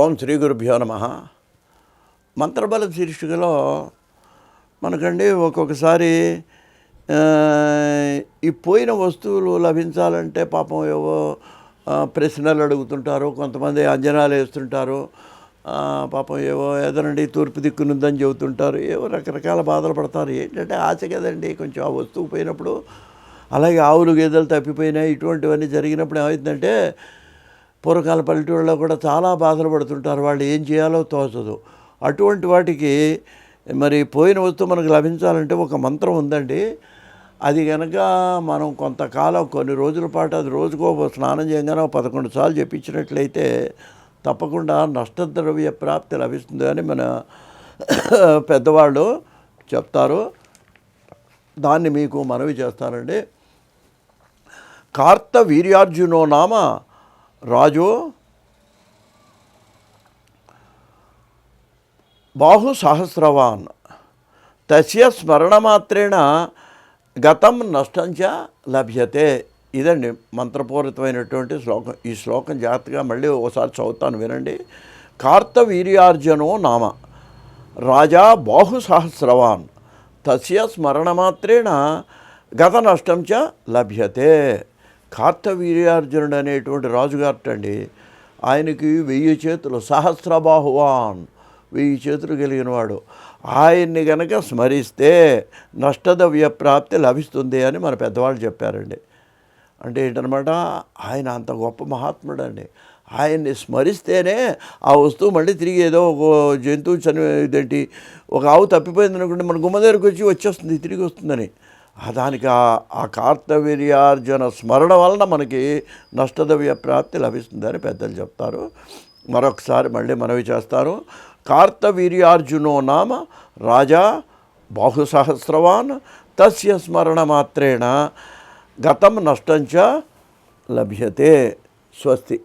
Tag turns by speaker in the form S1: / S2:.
S1: ఓం శ్రీ గురుభ్యో నమః. మంత్రబలం శీర్షికలో మనకండి ఒక్కొక్కసారి ఈ పోయిన వస్తువులు లభించాలంటే పాపం ఏవో ప్రశ్నలు అడుగుతుంటారు, కొంతమంది అంజనాలు వేస్తుంటారు, పాపం ఏవో ఏదనండి తూర్పు దిక్కునుందని చెబుతుంటారు, ఏవో రకరకాల బాధలు పడతారు. ఏంటంటే ఆశ కదండి కొంచెం ఆ వస్తువు పోయినప్పుడు. అలాగే ఆవులు గేదెలు తప్పిపోయినాయి, ఇటువంటివన్నీ జరిగినప్పుడు ఏమవుతుందంటే పూర్వకాల పల్లెటూళ్ళలో కూడా చాలా బాధలు పడుతుంటారు. వాళ్ళు ఏం చేయాలో తోచదు. అటువంటి వాటికి మరి పోయిన వస్తువు మనకు లభించాలంటే ఒక మంత్రం ఉందండి. అది కనుక మనం కొంతకాలం కొన్ని రోజుల పాటు అది రోజుకో స్నానం చేయగానే 11 సార్లు చెప్పించినట్లయితే తప్పకుండా నష్టద్రవ్య ప్రాప్తి లభిస్తుంది అని మన పెద్దవాళ్ళు చెప్తారు. దాన్ని మీకు మనవి చేస్తానండి. కార్తవీర్యార్జునో నామ రాజో బాహు సహస్రవాన్ తస్య స్మరణమాత్రేణ గతం నష్టంచ లభ్యతే. ఇదండి మంత్రపూరితమైనటువంటి శ్లోకం. ఈ శ్లోకం జాగ్రత్తగా మళ్ళీ ఒకసారి చదువుతాను, వినండి. కార్తవీర్యార్జునో నామ రాజా బాహు సహస్రవాన్ తస్య స్మరణమాత్రేణ గత నష్టం చ లభ్యతే. కార్తవీర్యార్జునుడు అనేటువంటి రాజుగారటండి. ఆయనకి 1000 చేతులు, సహస్రబాహువాన్ 1000 చేతులు కలిగినవాడు. ఆయన్ని గనక స్మరిస్తే నష్టద్రవ్య ప్రాప్తి లభిస్తుంది అని మన పెద్దవాళ్ళు చెప్పారండి. అంటే ఏంటనమాట, ఆయన అంత గొప్ప మహాత్ముడు అండి. ఆయన్ని స్మరిస్తేనే ఆ వస్తువు మళ్ళీ తిరిగి ఏదో ఒక జంతువు ఇదేంటి ఒక ఆవు తప్పిపోయింది అనుకుంటే మన గుమ్మ దగ్గరికి వచ్చేస్తుంది, తిరిగి వస్తుందని. దానికి ఆ కార్తవీర్యార్జున స్మరణ వలన మనకి నష్టద్రవ్య ప్రాప్తి లభిస్తుందని పెద్దలు చెప్తారు. మరొకసారి మళ్ళీ మనవి చేస్తారు. కార్తవీర్యార్జునో నామ రాజా బాహుసహస్రవాన్ తస్య స్మరణమాత్రేణ గతం నష్టంచ లభ్యతే. స్వస్తి.